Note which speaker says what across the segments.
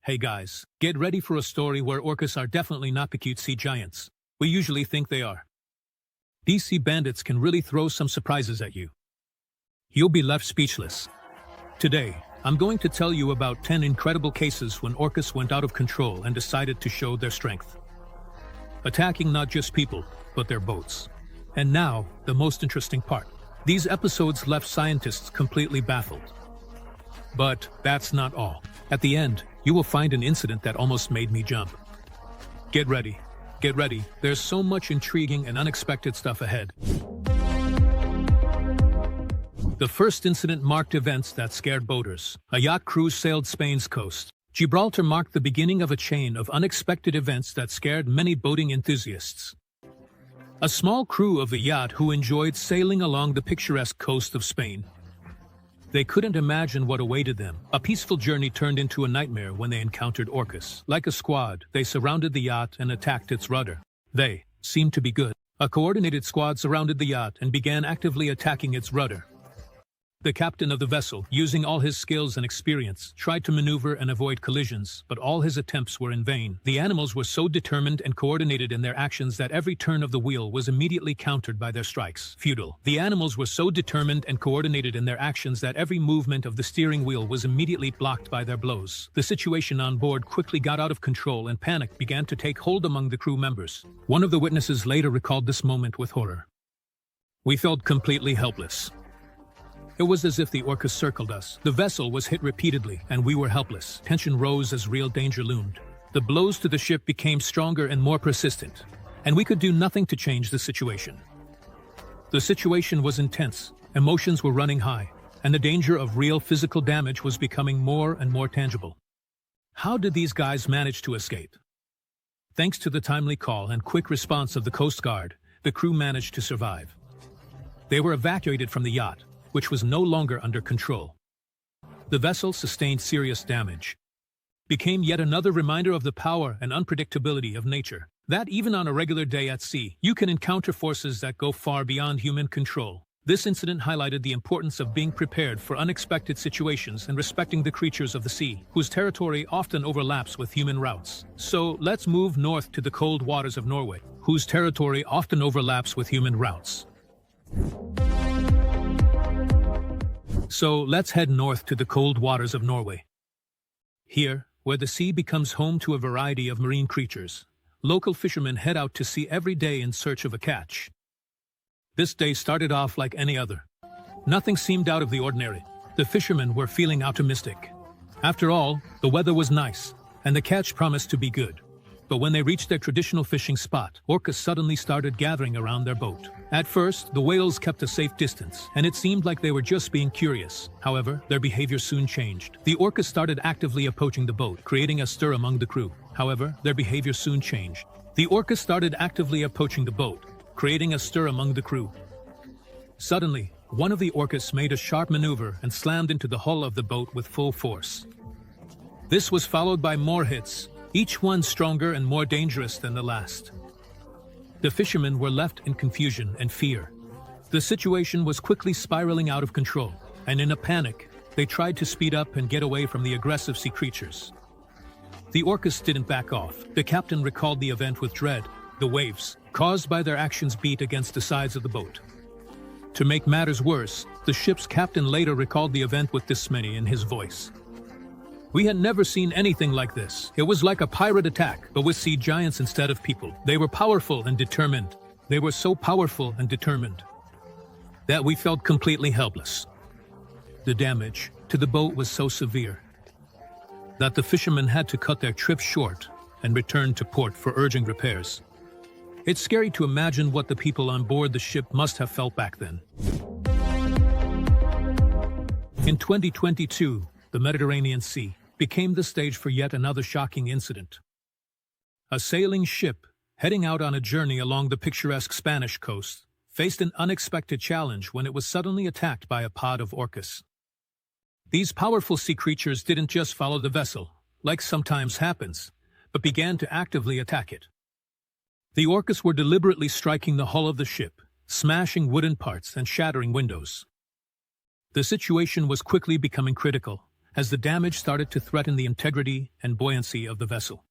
Speaker 1: Hey guys, get ready for a story where orcas are definitely not the cute sea giants we usually think they are. These sea bandits can really throw some surprises at you. You'll be left speechless. Today, I'm going to tell you about 10 incredible cases when orcas went out of control and decided to show their strength, attacking not just people, but their boats. And now, the most interesting part. These episodes left scientists completely baffled. But that's not all. At the end, you will find an incident that almost made me jump. Get ready. Get ready. There's so much intriguing and unexpected stuff ahead. The first incident marked events that scared boaters. A yacht cruise sailed Spain's coast. Gibraltar marked the beginning of a chain of unexpected events that scared many boating enthusiasts. A small crew of the yacht who enjoyed sailing along the picturesque coast of Spain. They couldn't imagine what awaited them. A peaceful journey turned into a nightmare when they encountered orcas. Like a squad, they surrounded the yacht and attacked its rudder. They seemed to be good. A coordinated squad surrounded the yacht and began actively attacking its rudder. The captain of the vessel, using all his skills and experience, tried to maneuver and avoid collisions, but all his attempts were in vain. The animals were so determined and coordinated in their actions that every turn of the wheel was immediately countered by their strikes. Futile. The animals were so determined and coordinated in their actions that every movement of the steering wheel was immediately blocked by their blows. The situation on board quickly got out of control and panic began to take hold among the crew members. One of the witnesses later recalled this moment with horror. "We felt completely helpless. It was as if the orcas circled us. The vessel was hit repeatedly, and we were helpless. Tension rose as real danger loomed. The blows to the ship became stronger and more persistent, and we could do nothing to change the situation. The situation was intense, emotions were running high, and the danger of real physical damage was becoming more and more tangible." How did these guys manage to escape? Thanks to the timely call and quick response of the Coast Guard, the crew managed to survive. They were evacuated from the yacht, which was no longer under control. The vessel sustained serious damage. Became yet another reminder of the power and unpredictability of nature. That even on a regular day at sea, you can encounter forces that go far beyond human control. This incident highlighted the importance of being prepared for unexpected situations and respecting the creatures of the sea, whose territory often overlaps with human routes. So let's move north to the cold waters of Norway, whose territory often overlaps with human routes. So let's head north to the cold waters of Norway. Here, where the sea becomes home to a variety of marine creatures, local fishermen head out to sea every day in search of a catch. This day started off like any other. Nothing seemed out of the ordinary. The fishermen were feeling optimistic. After all, the weather was nice, and the catch promised to be good. But when they reached their traditional fishing spot, orcas suddenly started gathering around their boat. At first, the whales kept a safe distance, and it seemed like they were just being curious. However, their behavior soon changed. The orcas started actively approaching the boat, creating a stir among the crew. However, their behavior soon changed. The orcas started actively approaching the boat, creating a stir among the crew. Suddenly, one of the orcas made a sharp maneuver and slammed into the hull of the boat with full force. This was followed by more hits, each one stronger and more dangerous than the last. The fishermen were left in confusion and fear. The situation was quickly spiraling out of control, and in a panic, they tried to speed up and get away from the aggressive sea creatures. The orcas didn't back off. The captain recalled the event with dread. The waves, caused by their actions, beat against the sides of the boat. To make matters worse, the ship's captain later recalled the event with dismay in his voice. "We had never seen anything like this. It was like a pirate attack, but with sea giants instead of people. They were powerful and determined. They were so powerful and determined that we felt completely helpless." The damage to the boat was so severe that the fishermen had to cut their trip short and return to port for urgent repairs. It's scary to imagine what the people on board the ship must have felt back then. In 2022, the Mediterranean Sea became the stage for yet another shocking incident. A sailing ship, heading out on a journey along the picturesque Spanish coast, faced an unexpected challenge when it was suddenly attacked by a pod of orcas. These powerful sea creatures didn't just follow the vessel, like sometimes happens, but began to actively attack it. The orcas were deliberately striking the hull of the ship, smashing wooden parts and shattering windows. The situation was quickly becoming critical, as the damage started to threaten the integrity and buoyancy of the vessel.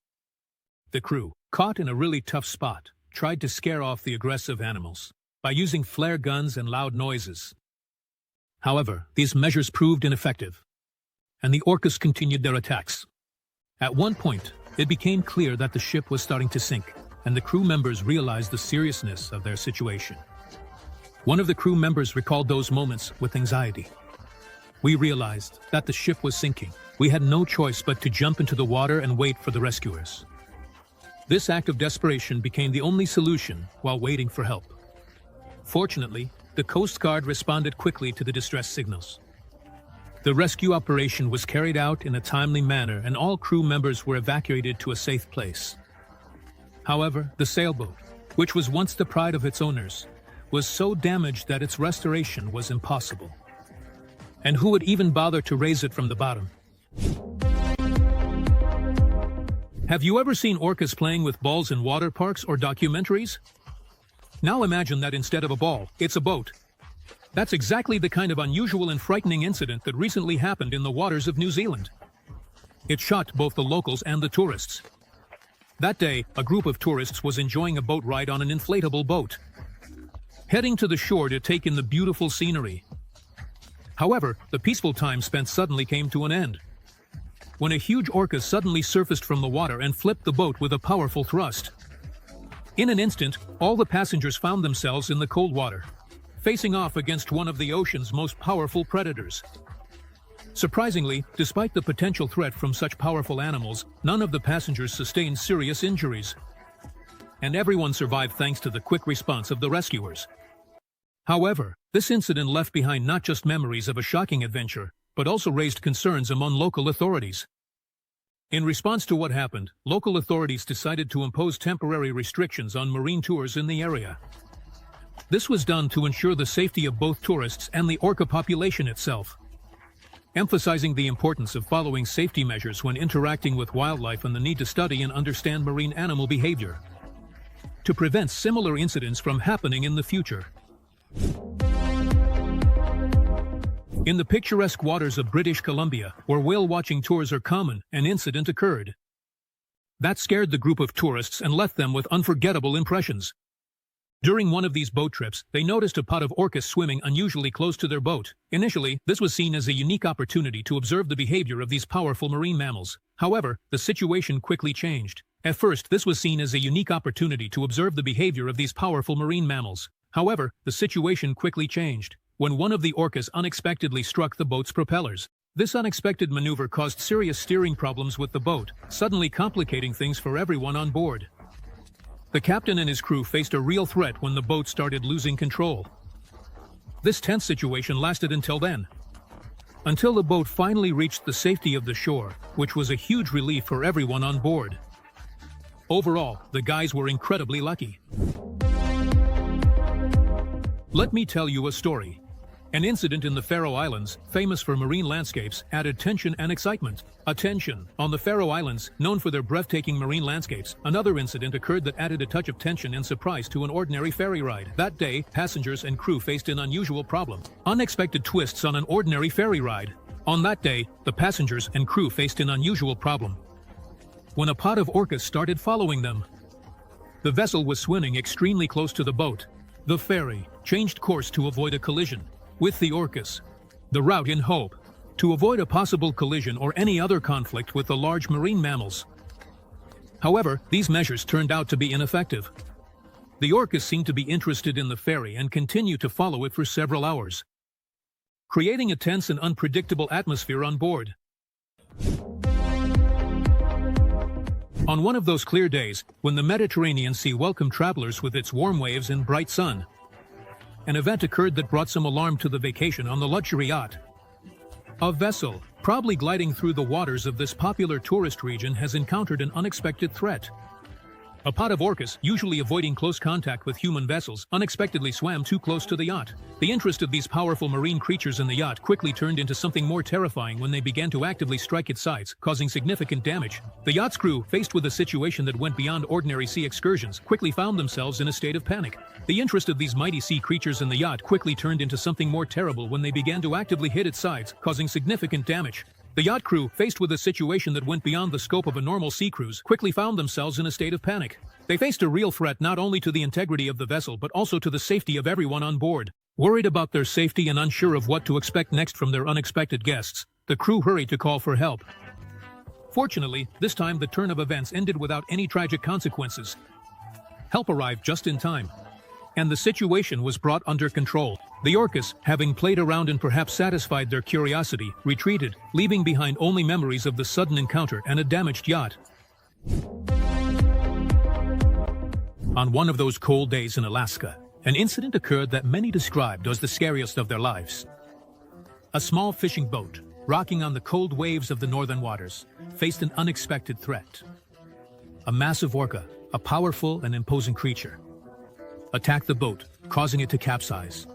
Speaker 1: The crew, caught in a really tough spot, tried to scare off the aggressive animals by using flare guns and loud noises. However, these measures proved ineffective, and the orcas continued their attacks. At one point, it became clear that the ship was starting to sink, and the crew members realized the seriousness of their situation. One of the crew members recalled those moments with anxiety. "We realized that the ship was sinking. We had no choice but to jump into the water and wait for the rescuers." This act of desperation became the only solution while waiting for help. Fortunately, the Coast Guard responded quickly to the distress signals. The rescue operation was carried out in a timely manner and all crew members were evacuated to a safe place. However, the sailboat, which was once the pride of its owners, was so damaged that its restoration was impossible. And who would even bother to raise it from the bottom? Have you ever seen orcas playing with balls in water parks or documentaries? Now imagine that instead of a ball, it's a boat. That's exactly the kind of unusual and frightening incident that recently happened in the waters of New Zealand. It shocked both the locals and the tourists. That day, a group of tourists was enjoying a boat ride on an inflatable boat, heading to the shore to take in the beautiful scenery. However, the peaceful time spent suddenly came to an end, when a huge orca suddenly surfaced from the water and flipped the boat with a powerful thrust. In an instant, all the passengers found themselves in the cold water, facing off against one of the ocean's most powerful predators. Surprisingly, despite the potential threat from such powerful animals, none of the passengers sustained serious injuries, and everyone survived thanks to the quick response of the rescuers. However, this incident left behind not just memories of a shocking adventure, but also raised concerns among local authorities. In response to what happened, local authorities decided to impose temporary restrictions on marine tours in the area. This was done to ensure the safety of both tourists and the orca population itself, emphasizing the importance of following safety measures when interacting with wildlife and the need to study and understand marine animal behavior to prevent similar incidents from happening in the future. In the picturesque waters of British Columbia, where whale-watching tours are common, an incident occurred that scared the group of tourists and left them with unforgettable impressions. During one of these boat trips, they noticed a pod of orcas swimming unusually close to their boat. Initially, this was seen as a unique opportunity to observe the behavior of these powerful marine mammals. However, the situation quickly changed. At first, this was seen as a unique opportunity to observe the behavior of these powerful marine mammals. However, the situation quickly changed when one of the orcas unexpectedly struck the boat's propellers. This unexpected maneuver caused serious steering problems with the boat, suddenly complicating things for everyone on board. The captain and his crew faced a real threat when the boat started losing control. This tense situation lasted until the boat finally reached the safety of the shore, which was a huge relief for everyone on board. Overall, the guys were incredibly lucky. Let me tell you a story. An incident in the Faroe Islands, famous for marine landscapes, added tension and excitement. Attention! On the Faroe Islands, known for their breathtaking marine landscapes, another incident occurred that added a touch of tension and surprise to an ordinary ferry ride. That day, passengers and crew faced an unusual problem. Unexpected twists on an ordinary ferry ride. On that day, the passengers and crew faced an unusual problem when a pod of orcas started following them. The vessel was swimming extremely close to the boat. The ferry changed course to avoid a collision with the orcas, the route in hope to avoid a possible collision or any other conflict with the large marine mammals. However, these measures turned out to be ineffective. The orcas seemed to be interested in the ferry and continued to follow it for several hours, creating a tense and unpredictable atmosphere on board. On one of those clear days, when the Mediterranean Sea welcomed travelers with its warm waves and bright sun, an event occurred that brought some alarm to the vacation on the luxury yacht. A vessel, probably gliding through the waters of this popular tourist region, has encountered an unexpected threat. A pod of orcas, usually avoiding close contact with human vessels, unexpectedly swam too close to the yacht. The interest of these powerful marine creatures in the yacht quickly turned into something more terrifying when they began to actively strike its sides, causing significant damage. The yacht's crew, faced with a situation that went beyond ordinary sea excursions, quickly found themselves in a state of panic. The interest of these mighty sea creatures in the yacht quickly turned into something more terrible when they began to actively hit its sides, causing significant damage. The yacht crew, faced with a situation that went beyond the scope of a normal sea cruise, quickly found themselves in a state of panic. They faced a real threat not only to the integrity of the vessel but also to the safety of everyone on board. Worried about their safety and unsure of what to expect next from their unexpected guests, the crew hurried to call for help. Fortunately, this time the turn of events ended without any tragic consequences. Help arrived just in time, and the situation was brought under control. The orcas, having played around and perhaps satisfied their curiosity, retreated, leaving behind only memories of the sudden encounter and a damaged yacht. On one of those cold days in Alaska, an incident occurred that many described as the scariest of their lives. A small fishing boat, rocking on the cold waves of the northern waters, faced an unexpected threat. A massive orca, a powerful and imposing creature, attacked the boat, causing it to capsize.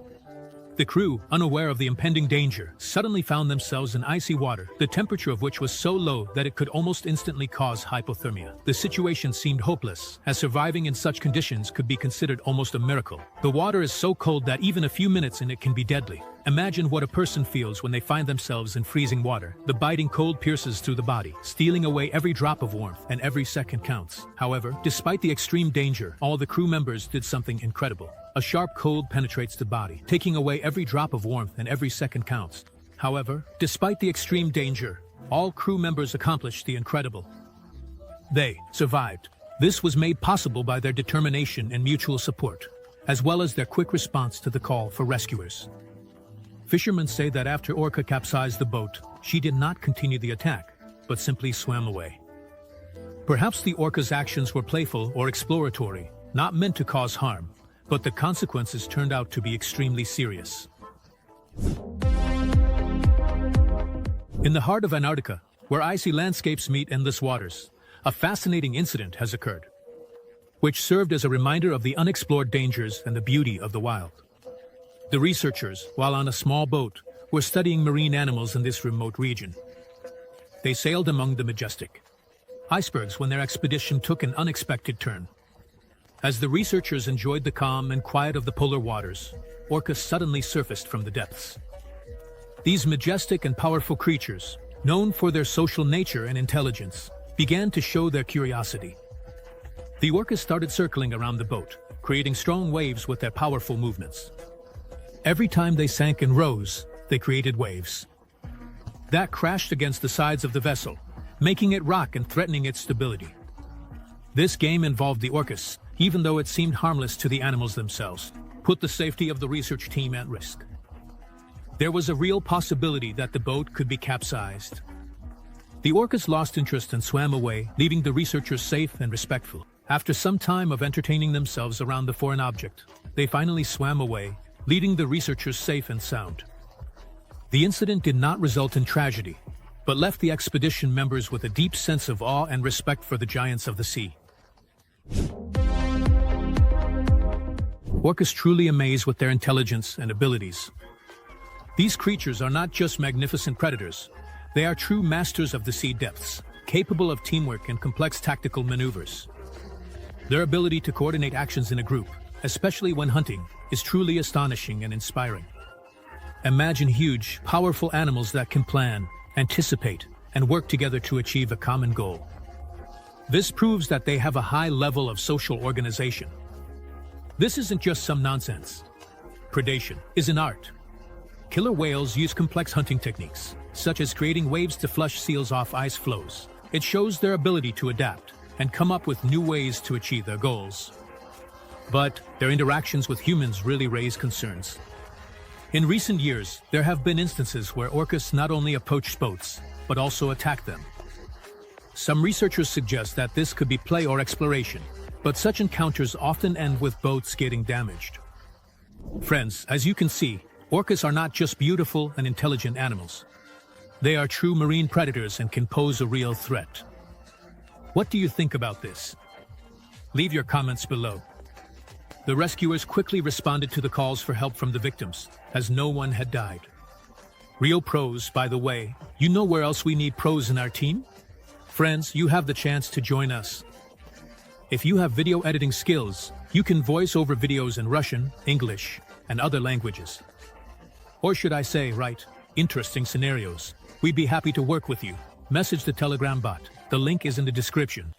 Speaker 1: The crew, unaware of the impending danger, suddenly found themselves in icy water, the temperature of which was so low that it could almost instantly cause hypothermia. The situation seemed hopeless, as surviving in such conditions could be considered almost a miracle. The water is so cold that even a few minutes in it can be deadly. Imagine what a person feels when they find themselves in freezing water. The biting cold pierces through the body, stealing away every drop of warmth, and every second counts. However, despite the extreme danger, all the crew members did something incredible. A sharp cold penetrates the body, taking away every drop of warmth, and every second counts. However, despite the extreme danger, all crew members accomplished the incredible. They survived. This was made possible by their determination and mutual support, as well as their quick response to the call for rescuers. Fishermen say that after orca capsized the boat, she did not continue the attack, but simply swam away. Perhaps the orca's actions were playful or exploratory, not meant to cause harm, but the consequences turned out to be extremely serious. In the heart of Antarctica, where icy landscapes meet endless waters, a fascinating incident has occurred, which served as a reminder of the unexplored dangers and the beauty of the wild. The researchers, while on a small boat, were studying marine animals in this remote region. They sailed among the majestic icebergs when their expedition took an unexpected turn. As the researchers enjoyed the calm and quiet of the polar waters, orcas suddenly surfaced from the depths. These majestic and powerful creatures, known for their social nature and intelligence, began to show their curiosity. The orcas started circling around the boat, creating strong waves with their powerful movements. Every time they sank and rose, they created waves that crashed against the sides of the vessel, making it rock and threatening its stability. This game involved the orcas, even though it seemed harmless to the animals themselves, put the safety of the research team at risk. There was a real possibility that the boat could be capsized. The orcas lost interest and swam away, leaving the researchers safe and respectful. After some time of entertaining themselves around the foreign object, they finally swam away, leaving the researchers safe and sound. The incident did not result in tragedy, but left the expedition members with a deep sense of awe and respect for the giants of the sea. Orcas truly amaze with their intelligence and abilities. These creatures are not just magnificent predators, they are true masters of the sea depths, capable of teamwork and complex tactical maneuvers. Their ability to coordinate actions in a group, especially when hunting, is truly astonishing and inspiring. Imagine huge, powerful animals that can plan, anticipate, and work together to achieve a common goal. This proves that they have a high level of social organization. This isn't just some nonsense. Predation is an art. Killer whales use complex hunting techniques, such as creating waves to flush seals off ice floes. It shows their ability to adapt and come up with new ways to achieve their goals. But their interactions with humans really raise concerns. In recent years, there have been instances where orcas not only approach boats, but also attack them. Some researchers suggest that this could be play or exploration, but such encounters often end with boats getting damaged. Friends, as you can see, orcas are not just beautiful and intelligent animals. They are true marine predators and can pose a real threat. What do you think about this? Leave your comments below. The rescuers quickly responded to the calls for help from the victims, as no one had died. Real pros, by the way. You know where else we need pros in our team? Friends, you have the chance to join us. If you have video editing skills, you can voice over videos in Russian, English, and other languages. Or should I say, interesting scenarios. We'd be happy to work with you. Message the Telegram bot. The link is in the description.